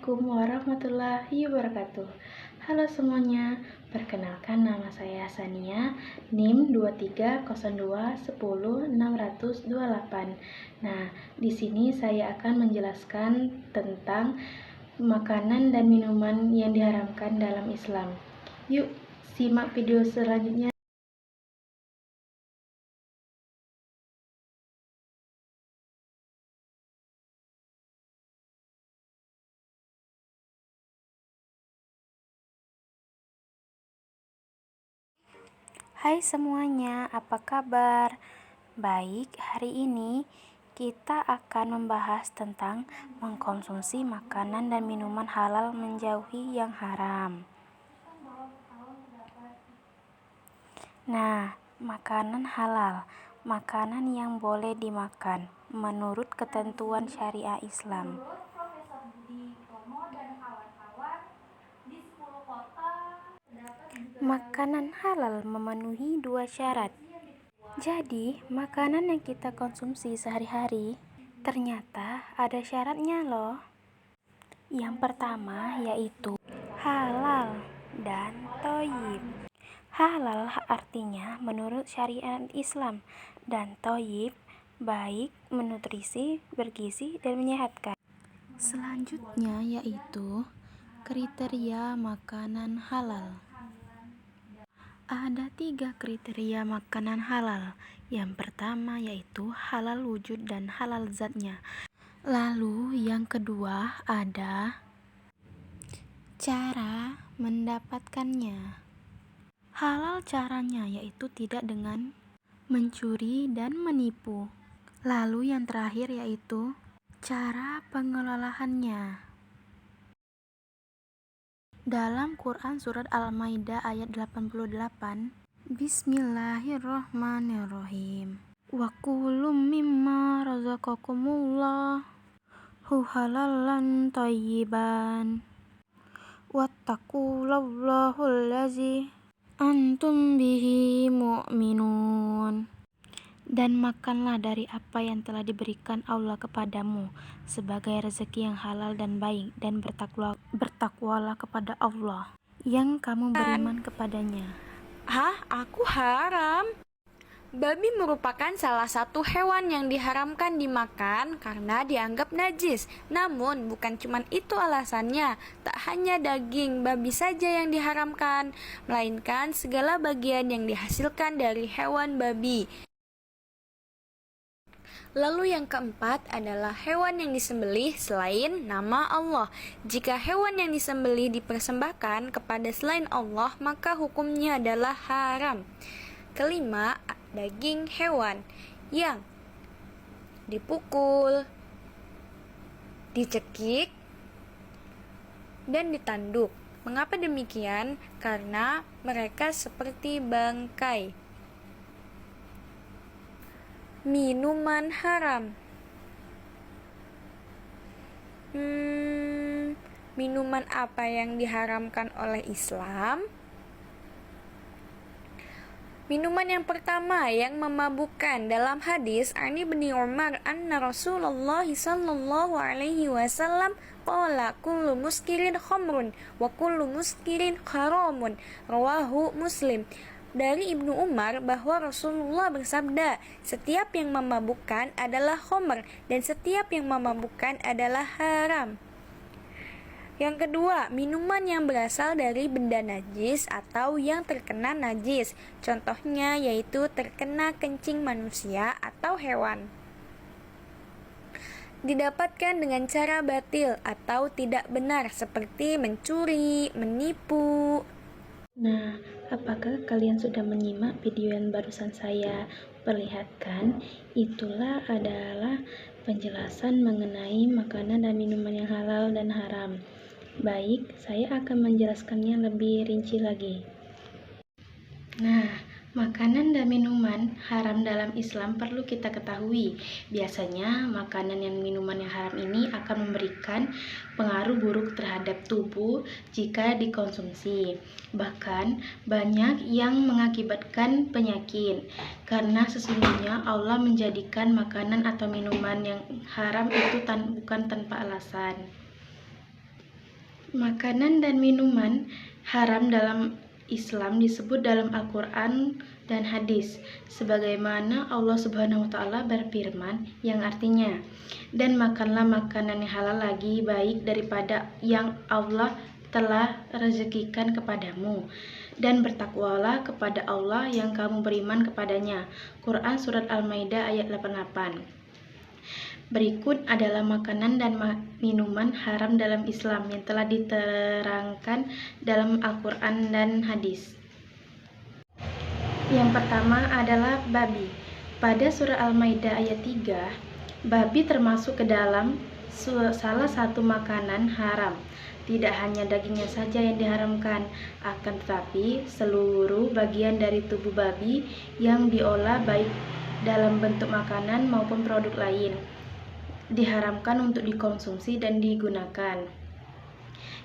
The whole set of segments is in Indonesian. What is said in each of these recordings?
Assalamualaikum warahmatullahi wabarakatuh. Halo semuanya, perkenalkan nama saya Sania, NIM 2302100628. Nah, di sini saya akan menjelaskan tentang makanan dan minuman yang diharamkan dalam Islam. Yuk, simak video selanjutnya. Hai semuanya, apa kabar? Baik, hari ini kita akan membahas tentang mengkonsumsi makanan dan minuman halal menjauhi yang haram. Nah, makanan halal, makanan yang boleh dimakan menurut ketentuan syariah Islam. Makanan halal memenuhi 2 syarat. Jadi, makanan yang kita konsumsi sehari-hari ternyata ada syaratnya loh. Yang pertama yaitu halal dan thayyib. Halal artinya menurut syariat Islam, dan thayyib baik, menutrisi, bergizi, dan menyehatkan. Selanjutnya yaitu kriteria makanan halal. Ada 3 kriteria makanan halal. Yang pertama yaitu halal wujud dan halal zatnya. Lalu yang kedua ada cara mendapatkannya. Halal caranya yaitu tidak dengan mencuri dan menipu. Lalu yang terakhir yaitu cara pengelolaannya. Dalam Quran surat Al-Maidah ayat 88, Bismillahirrahmanirrahim. Wa kullu mimma razaqakumullah halalan thayyiban. Wattaqullaha allazi antum bihi mu'minun. Dan makanlah dari apa yang telah diberikan Allah kepadamu sebagai rezeki yang halal dan baik, dan bertakwalah kepada Allah yang kamu beriman kepadanya. Hah? Aku haram? Babi merupakan salah satu hewan yang diharamkan dimakan karena dianggap najis. Namun bukan cuma itu alasannya. Tak hanya daging babi saja yang diharamkan, melainkan segala bagian yang dihasilkan dari hewan babi. Lalu yang keempat adalah hewan yang disembelih selain nama Allah. Jika hewan yang disembelih dipersembahkan kepada selain Allah, maka hukumnya adalah haram. Kelima, daging hewan yang dipukul, dicekik, dan ditanduk. Mengapa demikian? Karena mereka seperti bangkai. Minuman haram. Minuman apa yang diharamkan oleh Islam? Minuman yang pertama yang memabukkan. Dalam hadis Ani bin Umar anna Rasulullah sallallahu alaihi wasallam qala kullu muskirin khamrun wa kullu muskirin haramun, rawahu Muslim. Dari Ibnu Umar bahwa Rasulullah bersabda, setiap yang memabukkan adalah khamr dan setiap yang memabukkan adalah haram. Yang kedua, minuman yang berasal dari benda najis atau yang terkena najis. Contohnya yaitu terkena kencing manusia atau hewan. Didapatkan dengan cara batil atau tidak benar seperti mencuri, menipu. Nah, apakah kalian sudah menyimak video yang barusan saya perlihatkan? Itulah adalah penjelasan mengenai makanan dan minuman yang halal dan haram. Baik, saya akan menjelaskannya lebih rinci lagi. Nah, makanan dan minuman haram dalam Islam perlu kita ketahui. Biasanya makanan dan minuman yang haram ini akan memberikan pengaruh buruk terhadap tubuh jika dikonsumsi. Bahkan banyak yang mengakibatkan penyakit. Karena sesungguhnya Allah menjadikan makanan atau minuman yang haram itu bukan tanpa alasan. Makanan dan minuman haram dalam Islam disebut dalam Al-Quran dan hadis, sebagaimana Allah Subhanahu wa Ta'ala berfirman, yang artinya, dan makanlah makanan yang halal lagi baik daripada yang Allah telah rezekikan kepadamu, dan bertakwalah kepada Allah yang kamu beriman kepadanya. Quran Surat Al-Maidah ayat 88. Berikut adalah makanan dan minuman haram dalam Islam yang telah diterangkan dalam Al-Quran dan hadis. Yang pertama adalah babi. Pada surah Al-Maidah ayat 3, babi termasuk ke dalam salah satu makanan haram. Tidak hanya dagingnya saja yang diharamkan, akan tetapi seluruh bagian dari tubuh babi yang diolah baik dalam bentuk makanan maupun produk lain diharamkan untuk dikonsumsi dan digunakan.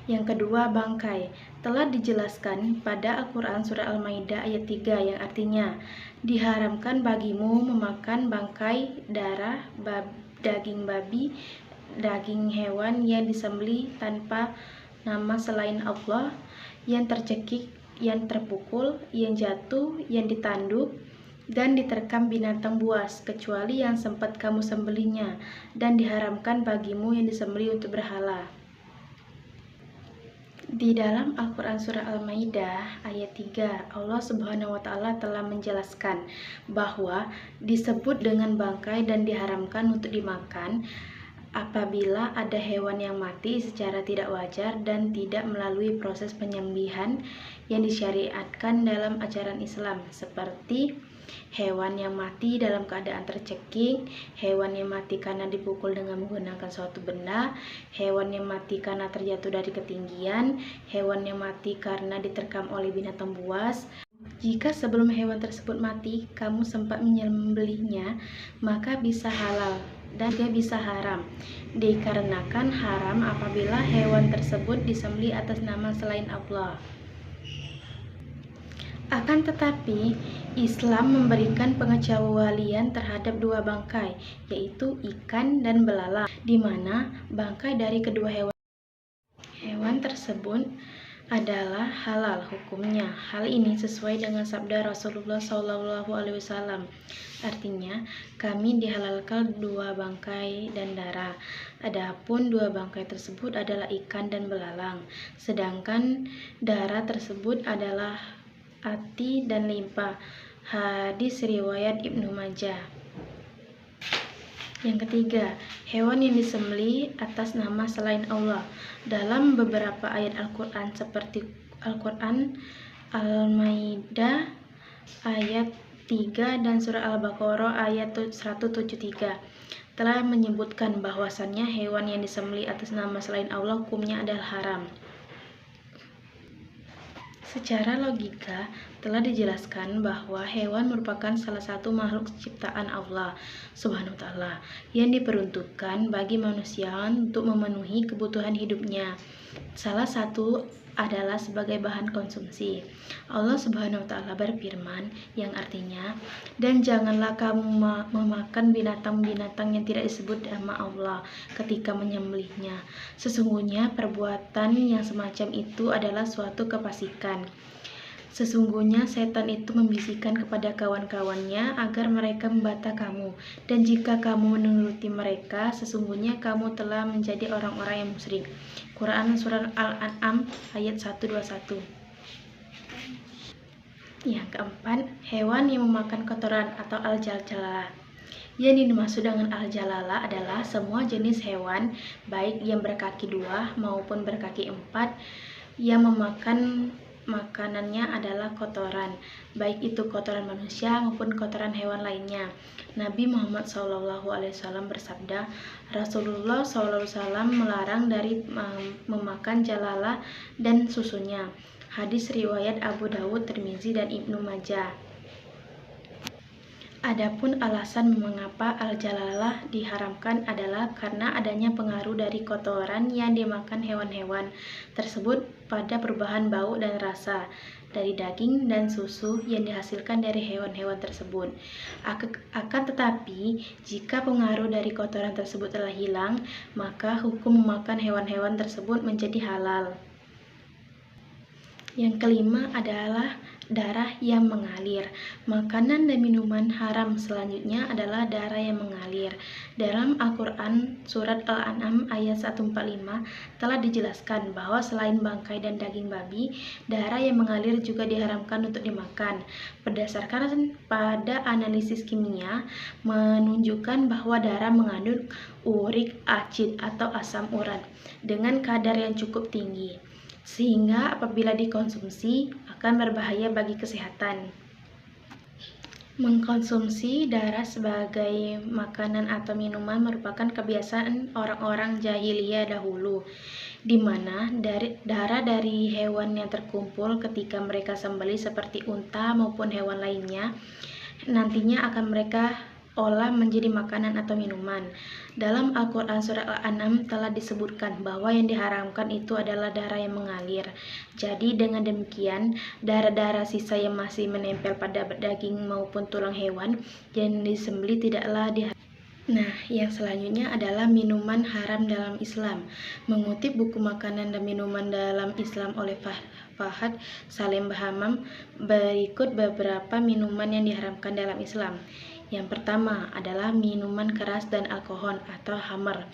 Yang kedua, bangkai. Telah dijelaskan pada Al-Quran Surah Al-Maidah ayat 3 yang artinya, diharamkan bagimu memakan bangkai, darah, daging babi, daging hewan yang disembelih tanpa nama selain Allah, yang tercekik, yang terpukul, yang jatuh, yang ditanduk, dan diterkam binatang buas, kecuali yang sempat kamu sembelihnya, dan diharamkan bagimu yang disembelih untuk berhala. Di dalam Al-Quran Surah Al-Maidah ayat 3, Allah Subhanahu wa Ta'ala telah menjelaskan bahwa disebut dengan bangkai dan diharamkan untuk dimakan apabila ada hewan yang mati secara tidak wajar dan tidak melalui proses penyembelihan yang disyariatkan dalam ajaran Islam, seperti hewan yang mati dalam keadaan tercekik, hewan yang mati karena dipukul dengan menggunakan suatu benda, hewan yang mati karena terjatuh dari ketinggian, hewan yang mati karena diterkam oleh binatang buas. Jika sebelum hewan tersebut mati, kamu sempat menyembelihnya, maka bisa halal dan juga bisa haram. Dikarenakan haram apabila hewan tersebut disembelih atas nama selain Allah. Akan tetapi, Islam memberikan pengecualian terhadap dua bangkai, yaitu ikan dan belalang, di mana bangkai dari kedua hewan tersebut adalah halal hukumnya. Hal ini sesuai dengan sabda Rasulullah SAW. Artinya, kami dihalalkan dua bangkai dan darah. Adapun dua bangkai tersebut adalah ikan dan belalang, sedangkan darah tersebut adalah ati dan limpa. Hadis riwayat Ibnu Majah. Yang ketiga, hewan yang disembelih atas nama selain Allah. Dalam beberapa ayat Al-Quran seperti Al-Quran Al-Maidah ayat 3 dan surah Al-Baqarah ayat 173 telah menyebutkan bahwasannya hewan yang disembelih atas nama selain Allah hukumnya adalah haram. Secara logika, telah dijelaskan bahwa hewan merupakan salah satu makhluk ciptaan Allah Subhanahu wa Ta'ala yang diperuntukkan bagi manusia untuk memenuhi kebutuhan hidupnya. Salah satu adalah sebagai bahan konsumsi. Allah Subhanahu wa Ta'ala berfirman yang artinya, dan janganlah kamu memakan binatang-binatang yang tidak disebut nama Allah ketika menyembelihnya. Sesungguhnya perbuatan yang semacam itu adalah suatu kefasikan. Sesungguhnya setan itu membisikkan kepada kawan-kawannya agar mereka membantah kamu, dan jika kamu menuruti mereka, sesungguhnya kamu telah menjadi orang-orang yang musyrik. Quran Surah Al-An'am ayat 121. Yang keempat, hewan yang memakan kotoran atau al-jalalah. Yang dimaksud dengan al-jalalah adalah semua jenis hewan, baik yang berkaki 2 maupun berkaki 4, yang memakan makanannya adalah kotoran, baik itu kotoran manusia maupun kotoran hewan lainnya. Nabi Muhammad SAW bersabda, Rasulullah SAW melarang dari memakan jalalah dan susunya. Hadis riwayat Abu Dawud, Tirmizi, dan Ibnu Majah. Adapun alasan mengapa al-jalalah diharamkan adalah karena adanya pengaruh dari kotoran yang dimakan hewan-hewan tersebut pada perubahan bau dan rasa. dari daging dan susu yang dihasilkan dari hewan-hewan tersebut. Akan tetapi, jika pengaruh dari kotoran tersebut telah hilang, maka hukum memakan hewan-hewan tersebut menjadi halal. Yang kelima adalah darah yang mengalir. Makanan dan minuman haram selanjutnya adalah darah yang mengalir. Dalam Al-Quran Surat Al-An'am ayat 145 telah dijelaskan bahwa selain bangkai dan daging babi, darah yang mengalir juga diharamkan untuk dimakan. Berdasarkan pada analisis kimia menunjukkan bahwa darah mengandung urik acid atau asam urat dengan kadar yang cukup tinggi, sehingga apabila dikonsumsi akan berbahaya bagi kesehatan. Mengkonsumsi darah sebagai makanan atau minuman merupakan kebiasaan orang-orang jahiliyah dahulu, di mana darah dari hewan yang terkumpul ketika mereka sembelih seperti unta maupun hewan lainnya nantinya akan mereka olah menjadi makanan atau minuman. Dalam Al-Quran Surat Al-An'am telah disebutkan bahwa yang diharamkan itu adalah darah yang mengalir. Jadi dengan demikian, darah-darah sisa yang masih menempel pada daging maupun tulang hewan yang disembelih tidaklah diharamkan. Nah, yang selanjutnya adalah minuman haram dalam Islam. Mengutip buku makanan dan minuman dalam Islam oleh Fahad Salim Bahamam, berikut beberapa minuman yang diharamkan dalam Islam. Yang pertama adalah minuman keras dan alkohol atau khamar.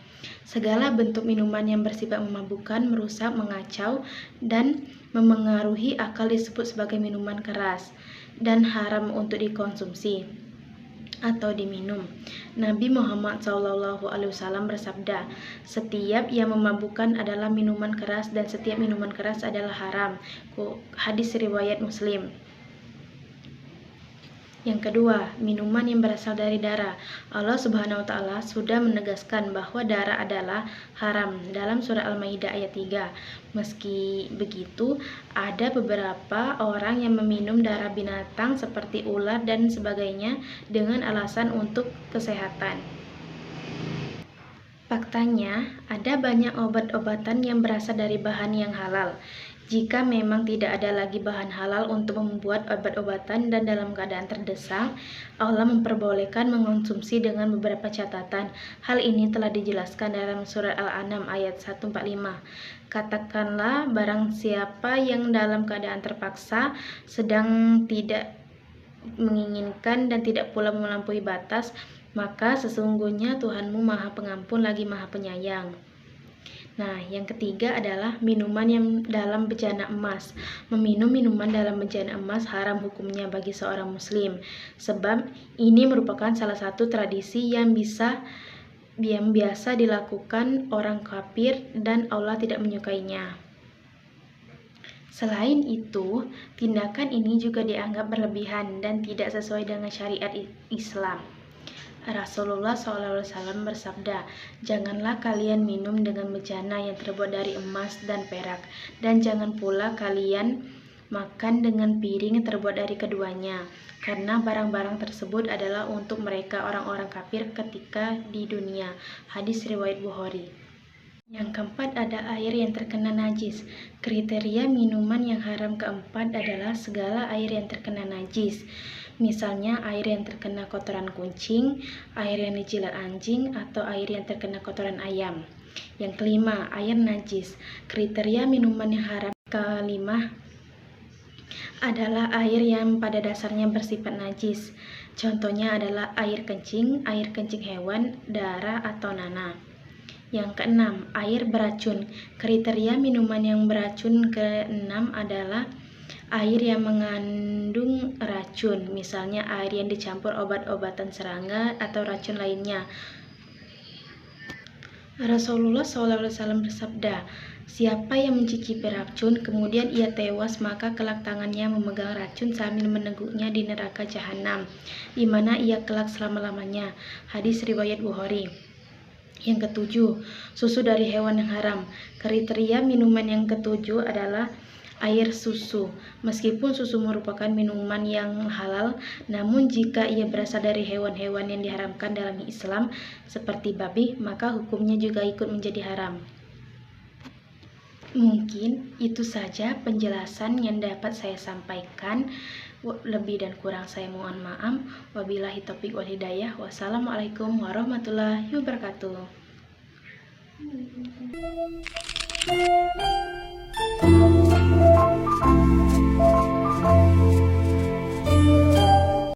Segala bentuk minuman yang bersifat memabukkan, merusak, mengacau, dan memengaruhi akal disebut sebagai minuman keras dan haram untuk dikonsumsi atau diminum. Nabi Muhammad SAW bersabda, "Setiap yang memabukkan adalah minuman keras dan setiap minuman keras adalah haram." Hadis riwayat Muslim. Yang kedua, minuman yang berasal dari darah. Allah Subhanahu wa Ta'ala sudah menegaskan bahwa darah adalah haram dalam surah Al-Maidah ayat 3. Meski begitu, ada beberapa orang yang meminum darah binatang seperti ular dan sebagainya dengan alasan untuk kesehatan. Faktanya, ada banyak obat-obatan yang berasal dari bahan yang halal. Jika memang tidak ada lagi bahan halal untuk membuat obat-obatan dan dalam keadaan terdesak, Allah memperbolehkan mengonsumsi dengan beberapa catatan. Hal ini telah dijelaskan dalam surat Al-An'am ayat 145. Katakanlah, barang siapa yang dalam keadaan terpaksa, sedang tidak menginginkan dan tidak pula melampaui batas, maka sesungguhnya Tuhanmu Maha Pengampun lagi Maha Penyayang. Nah, yang ketiga adalah minuman yang dalam bejana emas. Meminum minuman dalam bejana emas haram hukumnya bagi seorang muslim, sebab ini merupakan salah satu tradisi yang biasa dilakukan orang kafir dan Allah tidak menyukainya. Selain itu, tindakan ini juga dianggap berlebihan dan tidak sesuai dengan syariat Islam. Rasulullah SAW bersabda, "Janganlah kalian minum dengan bejana yang terbuat dari emas dan perak, dan jangan pula kalian makan dengan piring yang terbuat dari keduanya, karena barang-barang tersebut adalah untuk mereka orang-orang kafir ketika di dunia." Hadis riwayat Bukhari. Yang keempat ada air yang terkena najis. Kriteria minuman yang haram keempat adalah segala air yang terkena najis. Misalnya air yang terkena kotoran kucing, air yang dijilat anjing, atau air yang terkena kotoran ayam. Yang kelima, air najis. Kriteria minuman yang haram kelima adalah air yang pada dasarnya bersifat najis. Contohnya adalah air kencing hewan, darah, atau nanah. Yang keenam, air beracun. Kriteria minuman yang beracun keenam adalah air yang mengandung racun, misalnya air yang dicampur obat-obatan serangga atau racun lainnya. Rasulullah SAW bersabda, "Siapa yang mencicipi racun, kemudian ia tewas, maka kelak tangannya memegang racun sambil meneguknya di neraka jahanam, di mana ia kelak selama-lamanya." Hadis riwayat Bukhari. Yang ketujuh, susu dari hewan yang haram. Kriteria minuman yang ketujuh adalah air susu. Meskipun susu merupakan minuman yang halal, namun jika ia berasal dari hewan-hewan yang diharamkan dalam Islam seperti babi, maka hukumnya juga ikut menjadi haram. Mungkin itu saja penjelasan yang dapat saya sampaikan. Lebih dan kurang saya mohon maaf. Wabillahi taufiq wal hidayah. Wassalamualaikum warahmatullahi wabarakatuh.